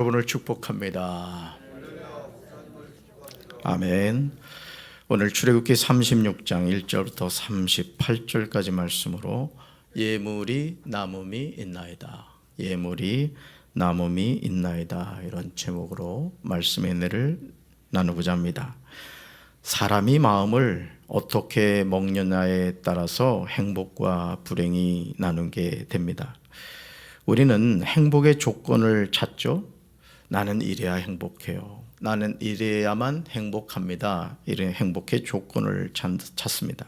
여러분을 축복합니다. 아멘. 오늘 출애굽기 36장 1절부터 38절까지 말씀으로 예물이 남음이 있나이다. 예물이 남음이 있나이다. 이런 제목으로 말씀의 은혜를 나누고자 합니다. 사람이 마음을 어떻게 먹느냐에 따라서 행복과 불행이 나누게 됩니다. 우리는 행복의 조건을 찾죠. 나는 이래야 행복해요. 나는 이래야만 행복합니다. 이런 행복의 조건을 찾습니다.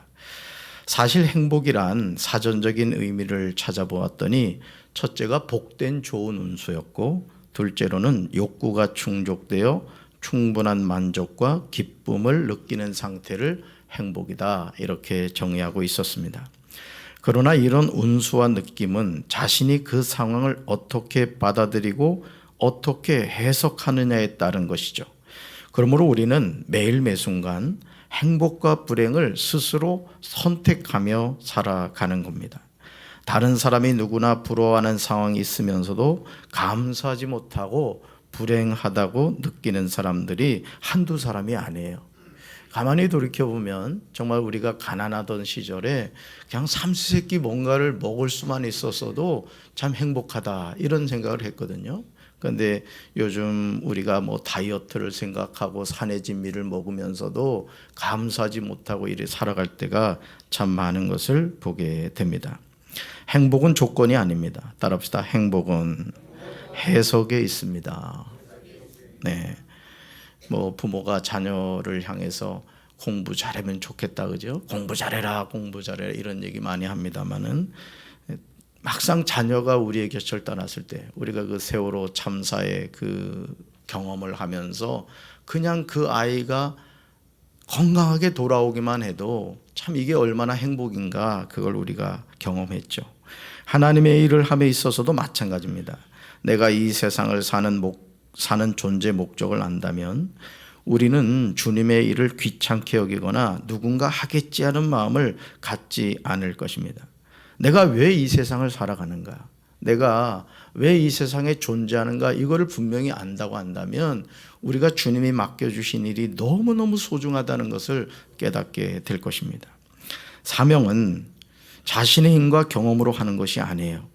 사실 행복이란 사전적인 의미를 찾아보았더니 첫째가 복된 좋은 운수였고, 둘째로는 욕구가 충족되어 충분한 만족과 기쁨을 느끼는 상태를 행복이다, 이렇게 정의하고 있었습니다. 그러나 이런 운수와 느낌은 자신이 그 상황을 어떻게 받아들이고 어떻게 해석하느냐에 따른 것이죠. 그러므로 우리는 매일 매순간 행복과 불행을 스스로 선택하며 살아가는 겁니다. 다른 사람이 누구나 부러워하는 상황이 있으면서도 감사하지 못하고 불행하다고 느끼는 사람들이 한두 사람이 아니에요. 가만히 돌이켜보면 정말 우리가 가난하던 시절에 그냥 삼시세끼 뭔가를 먹을 수만 있었어도 참 행복하다, 이런 생각을 했거든요. 그런데 요즘 우리가 다이어트를 생각하고 산해진미를 먹으면서도 감사하지 못하고 이래 살아갈 때가 참 많은 것을 보게 됩니다. 행복은 조건이 아닙니다. 따라합시다. 행복은 해석에 있습니다. 네. 부모가 자녀를 향해서 공부 잘하면 좋겠다, 그죠? 공부 잘해라, 공부 잘해라, 이런 얘기 많이 합니다만은 막상 자녀가 우리의 곁을 떠났을 때, 우리가 그 세월호 참사의 그 경험을 하면서 그냥 그 아이가 건강하게 돌아오기만 해도 참 이게 얼마나 행복인가, 그걸 우리가 경험했죠. 하나님의 일을 함에 있어서도 마찬가지입니다. 내가 이 세상을 사는 존재 목적을 안다면 우리는 주님의 일을 귀찮게 여기거나 누군가 하겠지 하는 마음을 갖지 않을 것입니다. 내가 왜 이 세상을 살아가는가, 내가 왜 이 세상에 존재하는가, 이거를 분명히 안다고 한다면 우리가 주님이 맡겨주신 일이 너무너무 소중하다는 것을 깨닫게 될 것입니다. 사명은 자신의 힘과 경험으로 하는 것이 아니에요.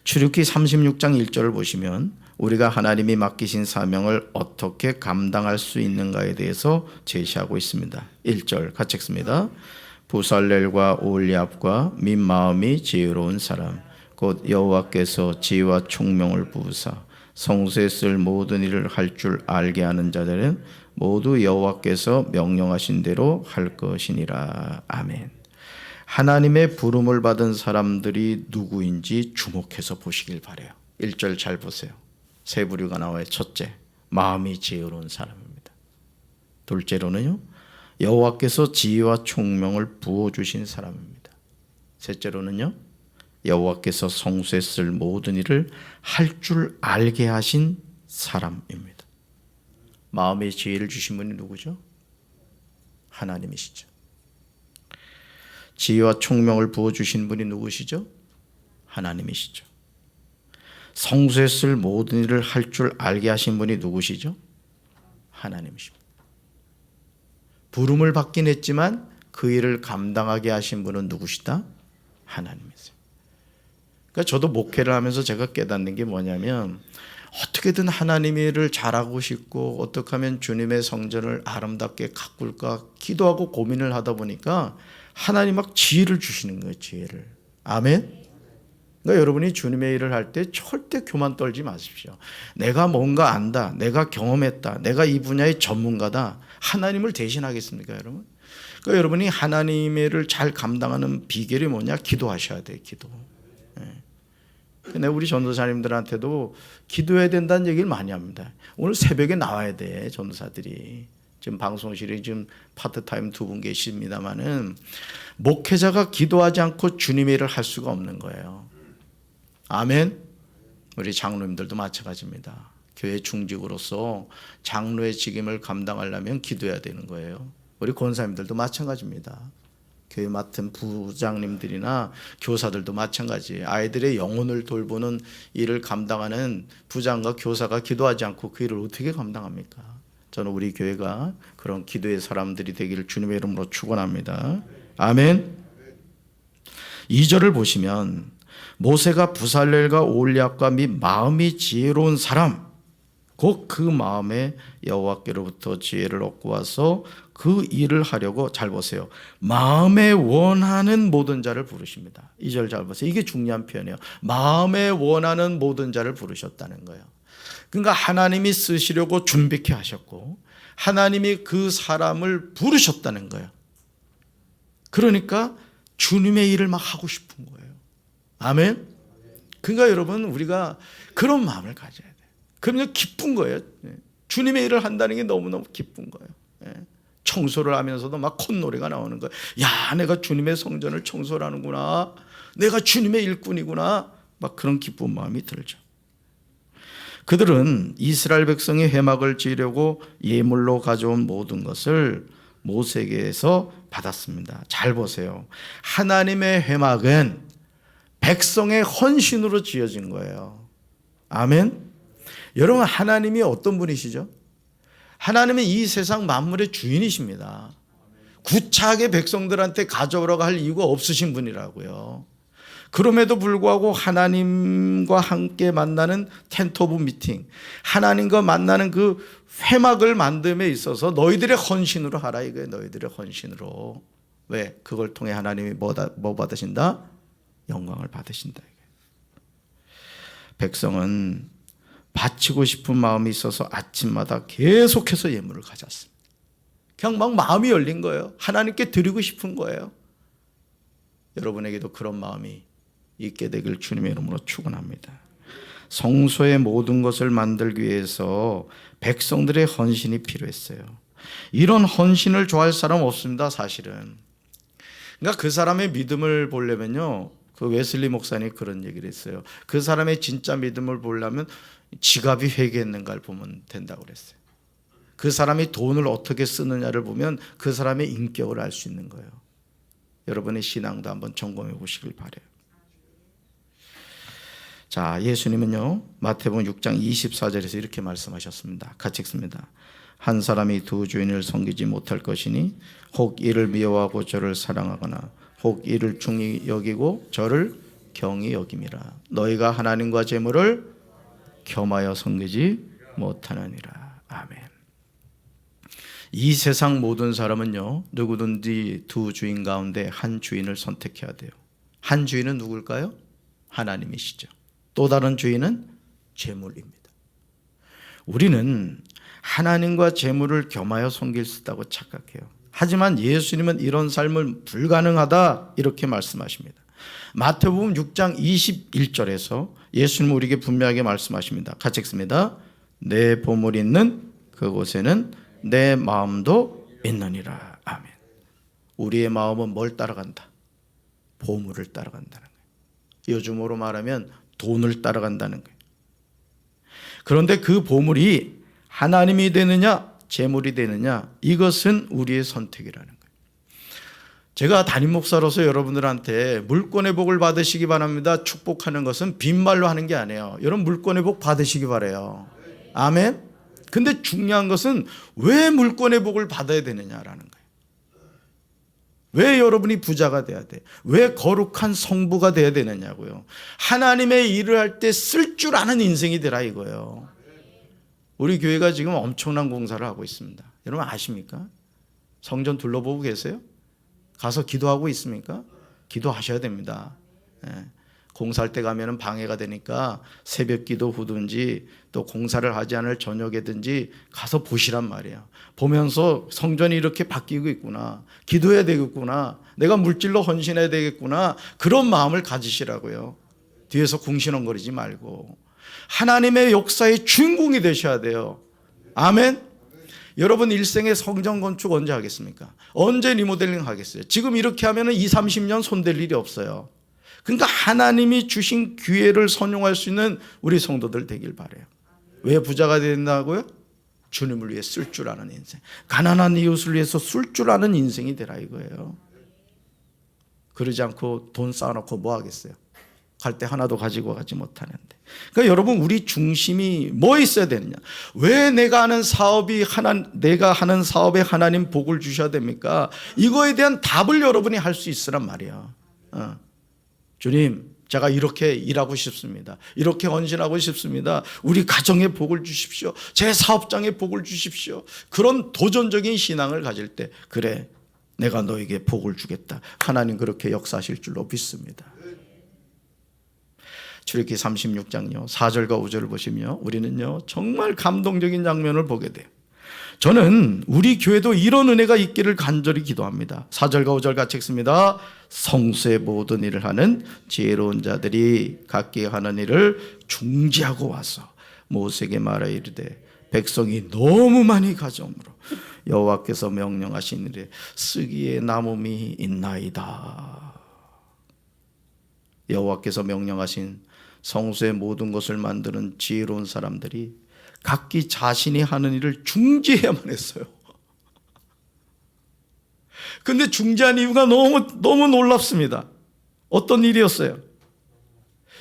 출애굽기 36장 1절을 보시면 우리가 하나님이 맡기신 사명을 어떻게 감당할 수 있는가에 대해서 제시하고 있습니다. 1절 같이 읽습니다. 부살렐과 올리압과 민 마음이 지혜로운 사람 곧 여호와께서 지혜와 총명을 부으사 성소에 쓸 모든 일을 할 줄 알게 하는 자들은 모두 여호와께서 명령하신 대로 할 것이니라. 아멘. 하나님의 부름을 받은 사람들이 누구인지 주목해서 보시길 바라요. 1절 잘 보세요. 세 부류가 나와요. 첫째, 마음이 지혜로운 사람입니다. 둘째로는요, 여호와께서 지혜와 총명을 부어주신 사람입니다. 셋째로는요, 여호와께서 성소에 쓸 모든 일을 할 줄 알게 하신 사람입니다. 마음의 지혜를 주신 분이 누구죠? 하나님이시죠. 지혜와 총명을 부어주신 분이 누구시죠? 하나님이시죠. 성소에 쓸 모든 일을 할 줄 알게 하신 분이 누구시죠? 하나님이십니다. 부름을 받긴 했지만 그 일을 감당하게 하신 분은 누구시다? 하나님이세요. 그러니까 저도 목회를 하면서 제가 깨닫는 게 뭐냐면, 어떻게든 하나님의 일을 잘하고 싶고 어떻게 하면 주님의 성전을 아름답게 가꿀까 기도하고 고민을 하다 보니까 하나님 막 지혜를 주시는 거예요. 지혜를. 아멘. 그러니까 여러분이 주님의 일을 할 때 절대 교만 떨지 마십시오. 내가 뭔가 안다, 내가 경험했다, 내가 이 분야의 전문가다, 하나님을 대신하겠습니까, 여러분? 그러니까 여러분이 하나님의 일을 잘 감당하는 비결이 뭐냐? 기도하셔야 돼요. 기도. 우리 전도사님들한테도 기도해야 된다는 얘기를 많이 합니다. 오늘 새벽에 나와야 돼, 전도사들이. 지금 방송실에 지금 파트타임 2분 계십니다만은 목회자가 기도하지 않고 주님의 일을 할 수가 없는 거예요. 아멘. 우리 장로님들도 마찬가지입니다. 교회 중직으로서 장로의 직임을 감당하려면 기도해야 되는 거예요. 우리 권사님들도 마찬가지입니다. 교회 맡은 부장님들이나 교사들도 마찬가지예요. 아이들의 영혼을 돌보는 일을 감당하는 부장과 교사가 기도하지 않고 그 일을 어떻게 감당합니까? 저는 우리 교회가 그런 기도의 사람들이 되기를 주님의 이름으로 축원합니다. 아멘. 2절을 보시면 모세가 부살렐과 올리압과 및 마음이 지혜로운 사람 곧 그 마음에 여호와께로부터 지혜를 얻고 와서 그 일을 하려고, 잘 보세요, 마음에 원하는 모든 자를 부르십니다. 2절 잘 보세요. 이게 중요한 표현이에요. 마음에 원하는 모든 자를 부르셨다는 거예요. 그러니까 하나님이 쓰시려고 준비케 하셨고 하나님이 그 사람을 부르셨다는 거예요. 그러니까 주님의 일을 막 하고 싶은 거예요. 아멘. 그러니까 여러분, 우리가 그런 마음을 가져야 돼요. 그러면 기쁜 거예요. 주님의 일을 한다는 게 너무너무 기쁜 거예요. 청소를 하면서도 막 콧노래가 나오는 거예요. 야, 내가 주님의 성전을 청소를 하는구나, 내가 주님의 일꾼이구나, 막 그런 기쁜 마음이 들죠. 그들은 이스라엘 백성이 회막을 지으려고 예물로 가져온 모든 것을 모세에게서 받았습니다. 잘 보세요. 하나님의 회막은 백성의 헌신으로 지어진 거예요. 아멘. 여러분, 하나님이 어떤 분이시죠? 하나님은 이 세상 만물의 주인이십니다. 구차하게 백성들한테 가져오라고 할 이유가 없으신 분이라고요. 그럼에도 불구하고 하나님과 함께 만나는 텐트 오브 미팅, 하나님과 만나는 그 회막을 만듦에 있어서 너희들의 헌신으로 하라 이거예요. 너희들의 헌신으로. 왜? 그걸 통해 하나님이 뭐 받으신다? 영광을 받으신다. 백성은 바치고 싶은 마음이 있어서 아침마다 계속해서 예물을 가져왔습니다. 그냥 막 마음이 열린 거예요. 하나님께 드리고 싶은 거예요. 여러분에게도 그런 마음이 있게 되길 주님의 이름으로 축원합니다. 성소의 모든 것을 만들기 위해서 백성들의 헌신이 필요했어요. 이런 헌신을 좋아할 사람 없습니다, 사실은. 그러니까 그 사람의 믿음을 보려면요, 그 웨슬리 목사님이 그런 얘기를 했어요. 그 사람의 진짜 믿음을 보려면 지갑이 회개했는가를 보면 된다고 그랬어요. 그 사람이 돈을 어떻게 쓰느냐를 보면 그 사람의 인격을 알 수 있는 거예요. 여러분의 신앙도 한번 점검해 보시길 바라요. 자, 예수님은요, 마태복음 6장 24절에서 이렇게 말씀하셨습니다. 같이 읽습니다. 한 사람이 두 주인을 섬기지 못할 것이니 혹 이를 미워하고 저를 사랑하거나 혹 이를 중히 여기고 저를 경히 여김이라. 너희가 하나님과 재물을 겸하여 섬기지 못하느니라. 아멘. 이 세상 모든 사람은요, 누구든지 두 주인 가운데 한 주인을 선택해야 돼요. 한 주인은 누굴까요? 하나님이시죠. 또 다른 주인은 재물입니다. 우리는 하나님과 재물을 겸하여 섬길 수 있다고 착각해요. 하지만 예수님은 이런 삶은 불가능하다 이렇게 말씀하십니다. 마태복음 6장 21절에서 예수님은 우리에게 분명하게 말씀하십니다. 같이 읽습니다. 내 보물이 있는 그곳에는 내 마음도 있느니라. 아멘. 우리의 마음은 뭘 따라간다? 보물을 따라간다는 거예요. 요즘으로 말하면 돈을 따라간다는 거예요. 그런데 그 보물이 하나님이 되느냐 재물이 되느냐, 이것은 우리의 선택이라는 거예요. 제가 담임 목사로서 여러분들한테 물권의 복을 받으시기 바랍니다, 축복하는 것은 빈말로 하는 게 아니에요. 여러분 물권의 복 받으시기 바라요. 아멘. 근데 중요한 것은 왜 물권의 복을 받아야 되느냐라는 거예요. 왜 여러분이 부자가 돼야 돼? 왜 거룩한 성부가 돼야 되느냐고요. 하나님의 일을 할 때 쓸 줄 아는 인생이 되라 이거예요. 우리 교회가 지금 엄청난 공사를 하고 있습니다. 여러분 아십니까? 성전 둘러보고 계세요? 가서 기도하고 있습니까? 기도하셔야 됩니다. 공사할 때 가면 방해가 되니까 새벽 기도 후든지 또 공사를 하지 않을 저녁에든지 가서 보시란 말이에요. 보면서 성전이 이렇게 바뀌고 있구나, 기도해야 되겠구나, 내가 물질로 헌신해야 되겠구나, 그런 마음을 가지시라고요. 뒤에서 궁시렁거리지 말고 하나님의 역사의 주인공이 되셔야 돼요. 아멘. 여러분 일생에 성전 건축 언제 하겠습니까? 언제 리모델링 하겠어요? 지금 이렇게 하면 20, 30년 손댈 일이 없어요. 그러니까 하나님이 주신 기회를 선용할 수 있는 우리 성도들 되길 바라요. 왜 부자가 된다고요? 주님을 위해 쓸 줄 아는 인생, 가난한 이웃을 위해서 쓸 줄 아는 인생이 되라 이거예요. 그러지 않고 돈 쌓아놓고 뭐 하겠어요? 갈 때 하나도 가지고 가지 못하는데. 그러니까 여러분, 우리 중심이 뭐 있어야 되느냐? 왜 내가 하는 사업에 하나님 복을 주셔야 됩니까? 이거에 대한 답을 여러분이 할 수 있으란 말이야. 주님, 제가 이렇게 일하고 싶습니다. 이렇게 헌신하고 싶습니다. 우리 가정에 복을 주십시오. 제 사업장에 복을 주십시오. 그런 도전적인 신앙을 가질 때, 그래, 내가 너에게 복을 주겠다. 하나님 그렇게 역사하실 줄로 믿습니다. 출애굽기 36장요 4절과 5절을 보시면 우리는요 정말 감동적인 장면을 보게 돼요. 저는 우리 교회도 이런 은혜가 있기를 간절히 기도합니다. 4절과 5절 같이 읽습니다. 성수의 모든 일을 하는 지혜로운 자들이 각기 하는 일을 중지하고 와서 모세에게 말하 이르되 백성이 너무 많이 가져오므로 여호와께서 명령하신 일에 쓰기에 남음이 있나이다. 여호와께서 명령하신 성수의 모든 것을 만드는 지혜로운 사람들이 각기 자신이 하는 일을 중지해야만 했어요. 근데 중지한 이유가 너무 놀랍습니다. 어떤 일이었어요?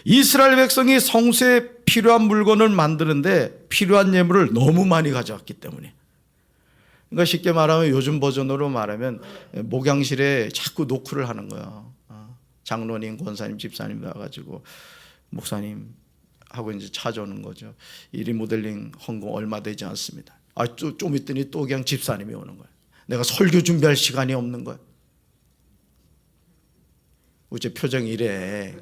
이스라엘 백성이 성수에 필요한 물건을 만드는데 필요한 예물을 너무 많이 가져왔기 때문에. 그러니까 쉽게 말하면 요즘 버전으로 말하면 목양실에 자꾸 노크를 하는 거야. 장로님, 권사님, 집사님 와가지고 목사님 하고 이제 찾아오는 거죠. 이 리모델링 헌금 얼마 되지 않습니다. 좀 있더니 또 그냥 집사님이 오는 거예요. 내가 설교 준비할 시간이 없는 거예요. 어째 표정이 이래.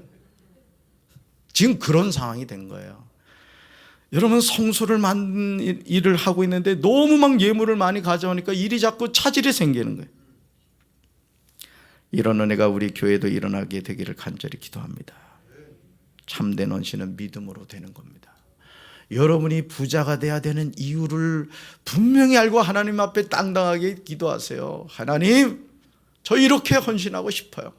지금 그런 상황이 된 거예요. 여러분, 성소를 만든 일을 하고 있는데 너무 막 예물을 많이 가져오니까 일이 자꾸 차질이 생기는 거예요. 이런 은혜가 우리 교회도 일어나게 되기를 간절히 기도합니다. 참된 헌신은 믿음으로 되는 겁니다. 여러분이 부자가 돼야 되는 이유를 분명히 알고 하나님 앞에 당당하게 기도하세요. 하나님, 저 이렇게 헌신하고 싶어요.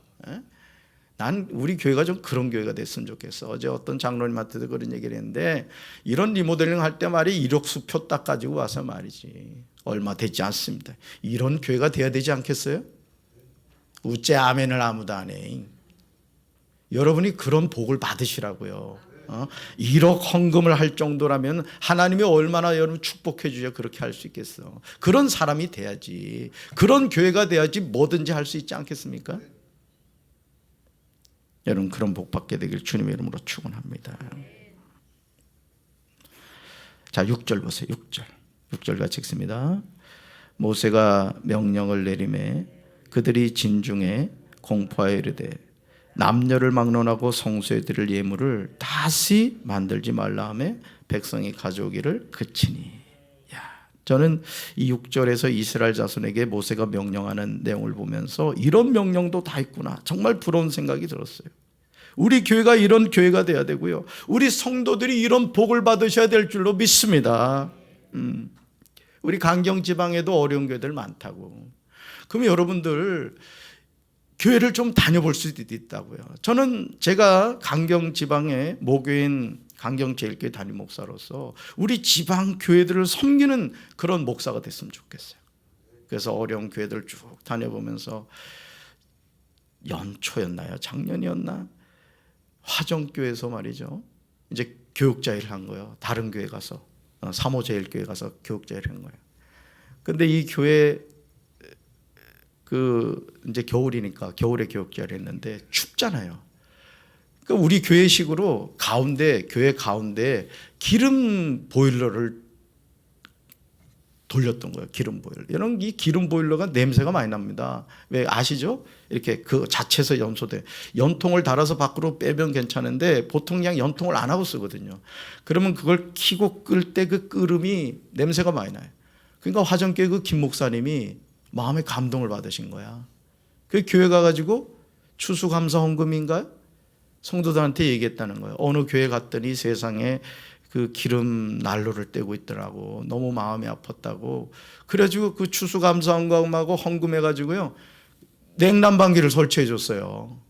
난 우리 교회가 좀 그런 교회가 됐으면 좋겠어. 어제 어떤 장로님한테도 그런 얘기를 했는데, 이런 리모델링 할 때 말이 이력수표 딱 가지고 와서 말이지 얼마 되지 않습니다. 이런 교회가 돼야 되지 않겠어요? 우째 아멘을 아무도 안 해. 여러분이 그런 복을 받으시라고요. 1억 헌금을 할 정도라면 하나님이 얼마나 여러분 축복해 주셔 그렇게 할 수 있겠어. 그런 사람이 돼야지, 그런 교회가 돼야지 뭐든지 할 수 있지 않겠습니까? 여러분, 그런 복 받게 되길 주님의 이름으로 축원합니다. 자, 6절 보세요. 6절 같이 읽습니다. 모세가 명령을 내리매 그들이 진중에 공포하여 이르되 남녀를 막론하고 성소에 드릴 예물을 다시 만들지 말라 하며 백성이 가져오기를 그치니. 저는 이 6절에서 이스라엘 자손에게 모세가 명령하는 내용을 보면서 이런 명령도 다 있구나, 정말 부러운 생각이 들었어요. 우리 교회가 이런 교회가 돼야 되고요, 우리 성도들이 이런 복을 받으셔야 될 줄로 믿습니다. 우리 강경 지방에도 어려운 교회들 많다고. 그러면 여러분들 교회를 좀 다녀볼 수도 있다고요. 저는 제가 강경 지방의 모교인 강경제일교회 담임 목사로서 우리 지방 교회들을 섬기는 그런 목사가 됐으면 좋겠어요. 그래서 어려운 교회들 쭉 다녀보면서 연초였나요? 작년이었나? 화정교회에서 말이죠, 이제 교육자회를 한 거예요. 다른 교회 가서, 사모제일교회 가서 교육자회를 한 거예요. 근데 이 교회 이제 겨울이니까 겨울에 교육자를 했는데 춥잖아요. 그러니까 우리 교회식으로 교회 가운데 기름 보일러를 돌렸던 거예요. 기름 보일러. 여러분, 이 기름 보일러가 냄새가 많이 납니다. 왜 아시죠? 이렇게 그 자체에서 염소돼. 연통을 달아서 밖으로 빼면 괜찮은데 보통 그냥 연통을 안 하고 쓰거든요. 그러면 그걸 켜고 끌 때 그 끓음이 냄새가 많이 나요. 그러니까 화정교회 그 김 목사님이 마음에 감동을 받으신 거야. 그 교회 가가지고 추수감사 헌금인가요? 성도들한테 얘기했다는 거예요. 어느 교회 갔더니 세상에 그 기름 난로를 떼고 있더라고. 너무 마음이 아팠다고. 그래가지고 그 추수감사 헌금하고 헌금해가지고요, 냉난방기를 설치해 줬어요.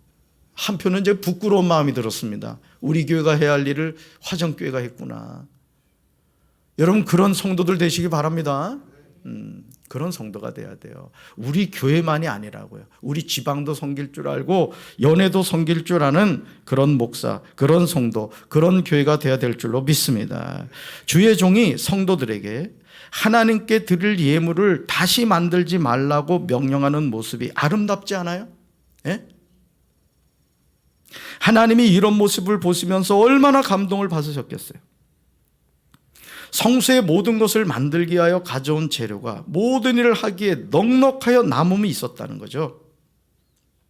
한편은 이제 부끄러운 마음이 들었습니다. 우리 교회가 해야 할 일을 화정교회가 했구나. 여러분, 그런 성도들 되시기 바랍니다. 그런 성도가 돼야 돼요. 우리 교회만이 아니라고요. 우리 지방도 섬길 줄 알고 연회도 섬길 줄 아는 그런 목사, 그런 성도, 그런 교회가 돼야 될 줄로 믿습니다. 주의 종이 성도들에게 하나님께 드릴 예물을 다시 만들지 말라고 명령하는 모습이 아름답지 않아요? 예? 하나님이 이런 모습을 보시면서 얼마나 감동을 받으셨겠어요? 성소의 모든 것을 만들기 위하여 가져온 재료가 모든 일을 하기에 넉넉하여 남음이 있었다는 거죠.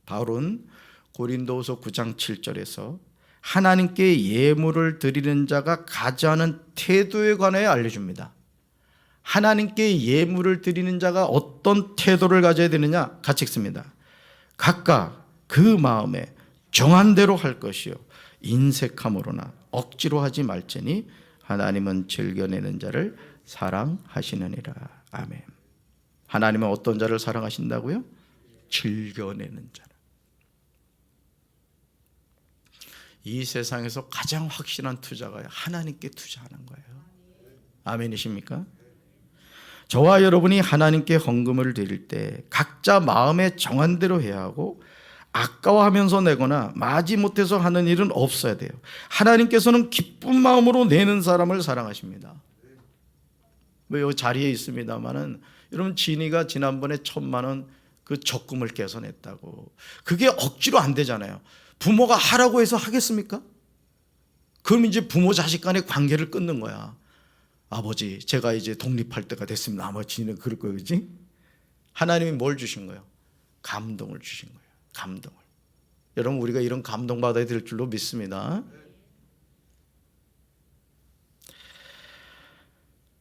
바울은 고린도후서 9장 7절에서 하나님께 예물을 드리는 자가 가져하는 태도에 관하여 알려줍니다. 하나님께 예물을 드리는 자가 어떤 태도를 가져야 되느냐? 같이 읽습니다. 각각 그 마음에 정한 대로 할 것이요 인색함으로나 억지로 하지 말지니 하나님은 즐겨내는 자를 사랑하시느니라. 아멘. 하나님은 어떤 자를 사랑하신다고요? 즐겨내는 자를. 이 세상에서 가장 확실한 투자가 하나님께 투자하는 거예요. 아멘이십니까? 저와 여러분이 하나님께 헌금을 드릴 때 각자 마음에 정한 대로 해야 하고 아까워하면서 내거나 마지못해서 하는 일은 없어야 돼요. 하나님께서는 기쁜 마음으로 내는 사람을 사랑하십니다. 이 자리에 있습니다마는 여러분 진이가 지난번에 1,000만 원 그 적금을 깨서 냈다고. 그게 억지로 안 되잖아요. 부모가 하라고 해서 하겠습니까? 그럼 이제 부모 자식 간의 관계를 끊는 거야. 아버지 제가 이제 독립할 때가 됐습니다. 아마 진이는 그럴 거예요. 그렇지? 하나님이 뭘 주신 거예요? 감동을 주신 거예요. 감동을. 여러분 우리가 이런 감동받아야 될 줄로 믿습니다.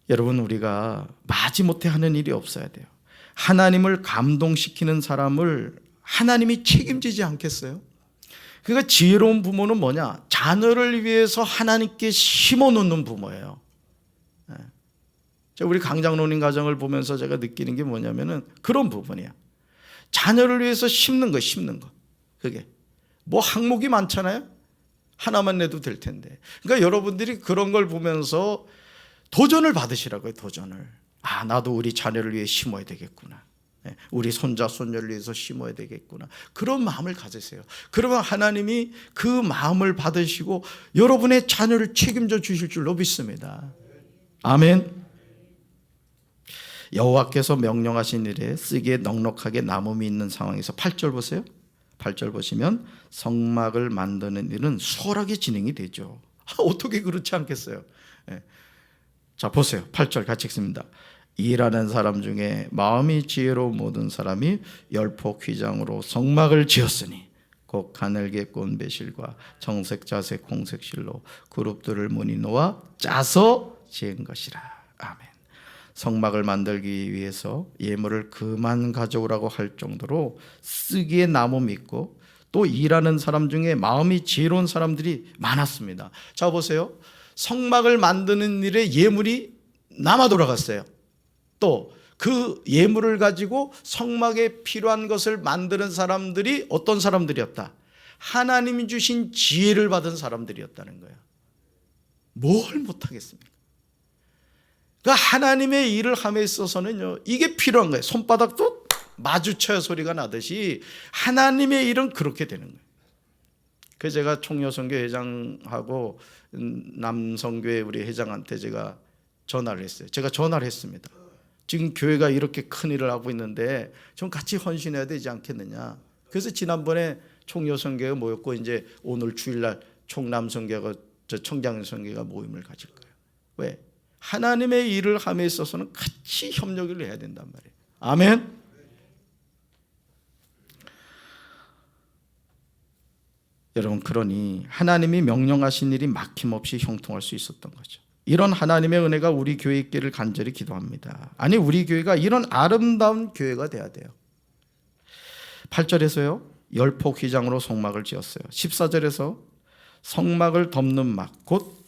여러분 우리가 마지못해 하는 일이 없어야 돼요. 하나님을 감동시키는 사람을 하나님이 책임지지 않겠어요? 그러니까 지혜로운 부모는 뭐냐? 자녀를 위해서 하나님께 심어놓는 부모예요. 우리 강장로님 가정을 보면서 제가 느끼는 게 뭐냐면은 그런 부분이야. 자녀를 위해서 심는 거, 심는 거. 그게 뭐 항목이 많잖아요. 하나만 내도 될 텐데. 그러니까 여러분들이 그런 걸 보면서 도전을 받으시라고요. 도전을. 아, 나도 우리 자녀를 위해 심어야 되겠구나. 우리 손자 손녀를 위해서 심어야 되겠구나. 그런 마음을 가지세요. 그러면 하나님이 그 마음을 받으시고 여러분의 자녀를 책임져 주실 줄로 믿습니다. 아멘. 여호와께서 명령하신 일에 쓰기에 넉넉하게 남음이 있는 상황에서 8절 보세요. 8절 보시면 성막을 만드는 일은 수월하게 진행이 되죠. 어떻게 그렇지 않겠어요? 자 보세요. 8절 같이 읽습니다. 일하는 사람 중에 마음이 지혜로운 모든 사람이 열폭 휘장으로 성막을 지었으니 곧 가늘게 꼰 배실과 정색 자색 홍색 실로 그룹들을 무늬 놓아 짜서 지은 것이라. 아멘. 성막을 만들기 위해서 예물을 그만 가져오라고 할 정도로 쓰기에 남음이 있고 또 일하는 사람 중에 마음이 지혜로운 사람들이 많았습니다. 자 보세요. 성막을 만드는 일에 예물이 남아 돌아갔어요. 또 그 예물을 가지고 성막에 필요한 것을 만드는 사람들이 어떤 사람들이었다? 하나님이 주신 지혜를 받은 사람들이었다는 거예요. 뭘 못하겠습니까? 그러니까 하나님의 일을 함에 있어서는요, 이게 필요한 거예요. 손바닥도 마주쳐야 소리가 나듯이 하나님의 일은 그렇게 되는 거예요. 그래서 제가 총여선교 회장하고 남성교회 우리 회장한테 제가 전화를 했어요. 제가 전화를 했습니다. 지금 교회가 이렇게 큰 일을 하고 있는데 좀 같이 헌신해야 되지 않겠느냐. 그래서 지난번에 총여선교회가 모였고 이제 오늘 주일날 총남선교회가 청장선교회가 모임을 가질 거예요. 왜? 하나님의 일을 함에 있어서는 같이 협력을 해야 된단 말이에요. 아멘. 여러분 그러니 하나님이 명령하신 일이 막힘없이 형통할 수 있었던 거죠. 이런 하나님의 은혜가 우리 교회에 있기를 간절히 기도합니다. 아니 우리 교회가 이런 아름다운 교회가 돼야 돼요. 8절에서요. 열폭 휘장으로 성막을 지었어요. 14절에서 성막을 덮는 막 곧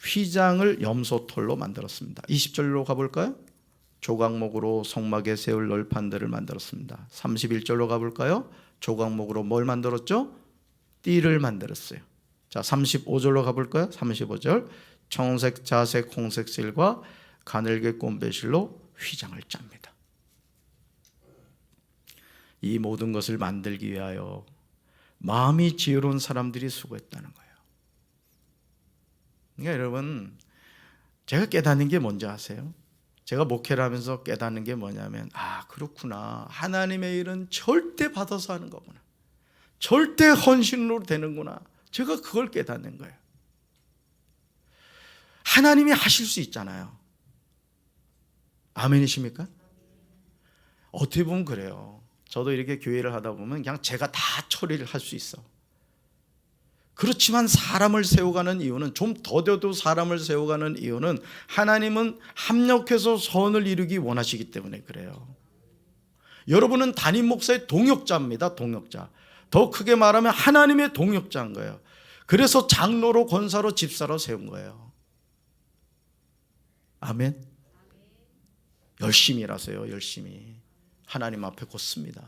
휘장을 염소털로 만들었습니다. 20절로 가볼까요? 조각목으로 성막에 세울 널판들을 만들었습니다. 31절로 가볼까요? 조각목으로 뭘 만들었죠? 띠를 만들었어요. 자 35절로 가볼까요? 35절 청색, 자색, 홍색 실과 가늘게 꼰 배실로 휘장을 짭니다. 이 모든 것을 만들기 위하여 마음이 지혜로운 사람들이 수고했다는 거예요. 그러니까 여러분, 제가 깨닫는 게 뭔지 아세요? 제가 목회를 하면서 깨닫는 게 뭐냐면, 그렇구나, 하나님의 일은 절대 받아서 하는 거구나, 절대 헌신으로 되는구나. 제가 그걸 깨닫는 거예요. 하나님이 하실 수 있잖아요. 아멘이십니까? 어떻게 보면 그래요. 저도 이렇게 교회를 하다 보면 그냥 제가 다 처리를 할 수 있어. 그렇지만 사람을 세워가는 이유는, 좀 더뎌도 사람을 세워가는 이유는 하나님은 합력해서 선을 이루기 원하시기 때문에 그래요. 여러분은 담임 목사의 동역자입니다. 동역자. 더 크게 말하면 하나님의 동역자인 거예요. 그래서 장로로, 권사로, 집사로 세운 거예요. 아멘. 열심히 일하세요. 열심히. 하나님 앞에 곧습니다.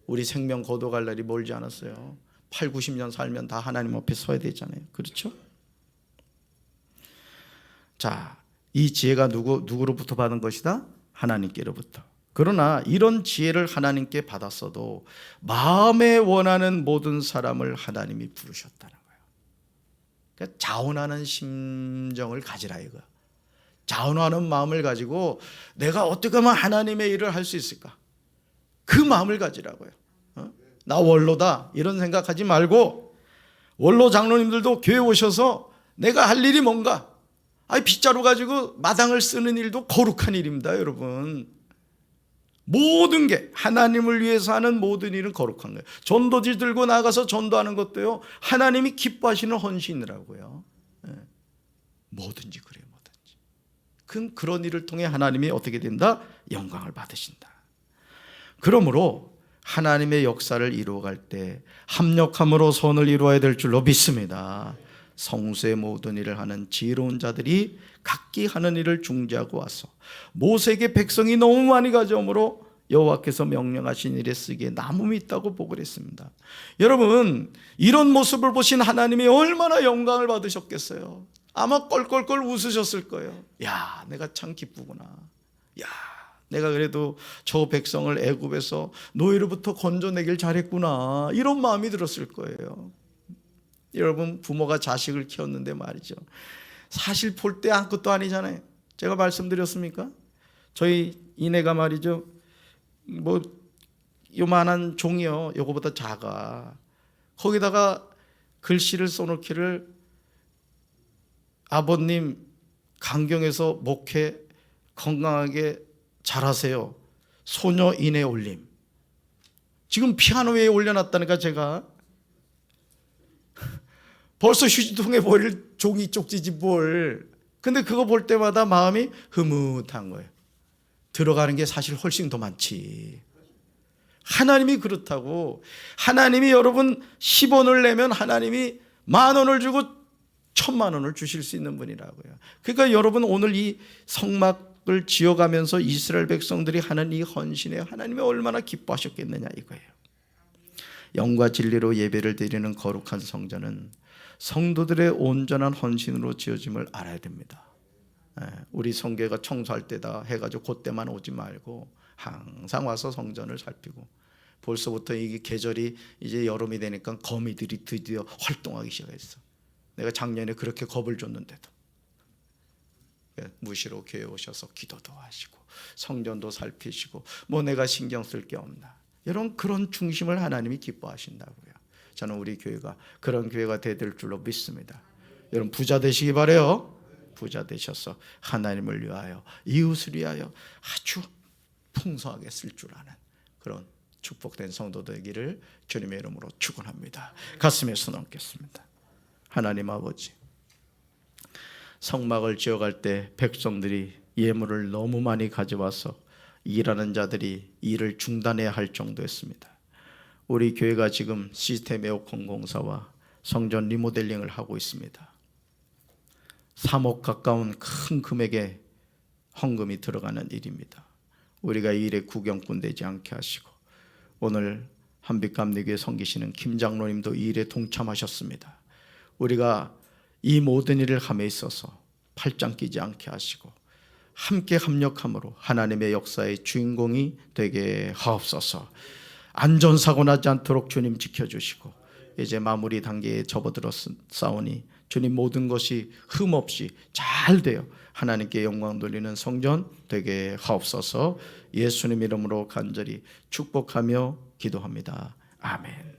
우리 생명 거둬갈 날이 멀지 않았어요. 8, 90년 살면 다 하나님 앞에 서야 되잖아요. 그렇죠? 자, 이 지혜가 누구로부터 받은 것이다? 하나님께로부터. 그러나 이런 지혜를 하나님께 받았어도 마음에 원하는 모든 사람을 하나님이 부르셨다는 거예요. 그러니까 자원하는 심정을 가지라 이거야. 자원하는 마음을 가지고 내가 어떻게 하면 하나님의 일을 할 수 있을까? 그 마음을 가지라고요. 나 원로다 이런 생각하지 말고, 원로 장로님들도 교회 오셔서 내가 할 일이 뭔가, 빗자루 가지고 마당을 쓰는 일도 거룩한 일입니다. 여러분, 모든 게 하나님을 위해서 하는 모든 일은 거룩한 거예요. 전도지 들고 나가서 전도하는 것도요, 하나님이 기뻐하시는 헌신이라고요. 뭐든지 그래요. 뭐든지. 그런 일을 통해 하나님이 어떻게 된다? 영광을 받으신다. 그러므로 하나님의 역사를 이루어갈 때 합력함으로 선을 이루어야 될 줄로 믿습니다. 성수의 모든 일을 하는 지혜로운 자들이 각기 하는 일을 중지하고 와서 모세에게 백성이 너무 많이 가져오므로 여호와께서 명령하신 일에 쓰기에 남음이 있다고 보고를 했습니다. 여러분, 이런 모습을 보신 하나님이 얼마나 영광을 받으셨겠어요. 아마 껄껄껄 웃으셨을 거예요. 야, 내가 참 기쁘구나. 야, 내가 그래도 저 백성을 애굽에서 노예로부터 건져내길 잘했구나, 이런 마음이 들었을 거예요. 여러분, 부모가 자식을 키웠는데 말이죠, 사실 볼 때 아무것도 아니잖아요. 제가 말씀드렸습니까? 저희 이내가 말이죠, 요만한 종이요, 요거보다 작아. 거기다가 글씨를 써놓기를, 아버님 강경에서 목회 건강하게 잘하세요, 소녀 인에 올림. 지금 피아노 위에 올려놨다니까. 제가 벌써 휴지통에 버릴 종이 쪽지지 뭘. 근데 그거 볼 때마다 마음이 흐뭇한 거예요. 들어가는 게 사실 훨씬 더 많지. 하나님이 그렇다고. 하나님이 여러분 10원을 내면 하나님이 10,000원을 주고 1,000,000원을 주실 수 있는 분이라고요. 그러니까 여러분, 오늘 이 성막을 지어가면서 이스라엘 백성들이 하는 이 헌신에 하나님이 얼마나 기뻐하셨겠느냐 이거예요. 영과 진리로 예배를 드리는 거룩한 성전은 성도들의 온전한 헌신으로 지어짐을 알아야 됩니다. 우리 성교회가 청소할 때다 해가지고 그때만 오지 말고 항상 와서 성전을 살피고, 벌써부터 이게 계절이 이제 여름이 되니까 거미들이 드디어 활동하기 시작했어. 내가 작년에 그렇게 겁을 줬는데도 무시로 교회 오셔서 기도도 하시고 성전도 살피시고 내가 신경 쓸 게 없나. 여러분, 그런 중심을 하나님이 기뻐하신다고요. 저는 우리 교회가 그런 교회가 되될 줄로 믿습니다. 여러분, 부자 되시기 바라요. 부자 되셔서 하나님을 위하여, 이웃을 위하여 아주 풍성하게 쓸 줄 아는 그런 축복된 성도 되기를 주님의 이름으로 축원합니다. 가슴에 손 얹겠습니다. 하나님 아버지, 성막을 지어갈 때 백성들이 예물을 너무 많이 가져와서 일하는 자들이 일을 중단해야 할 정도였습니다. 우리 교회가 지금 시스템 에어컨 공사와 성전 리모델링을 하고 있습니다. 3억 가까운 큰 금액의 헌금이 들어가는 일입니다. 우리가 이 일에 구경꾼 되지 않게 하시고, 오늘 한빛감리교회 섬기시는 김 장로님도 이 일에 동참하셨습니다. 우리가 이 모든 일을 함에 있어서 팔짱 끼지 않게 하시고 함께 합력함으로 하나님의 역사의 주인공이 되게 하옵소서. 안전사고 나지 않도록 주님 지켜주시고 이제 마무리 단계에 접어들었사오니 주님 모든 것이 흠없이 잘 되어 하나님께 영광 돌리는 성전 되게 하옵소서. 예수님 이름으로 간절히 축복하며 기도합니다. 아멘.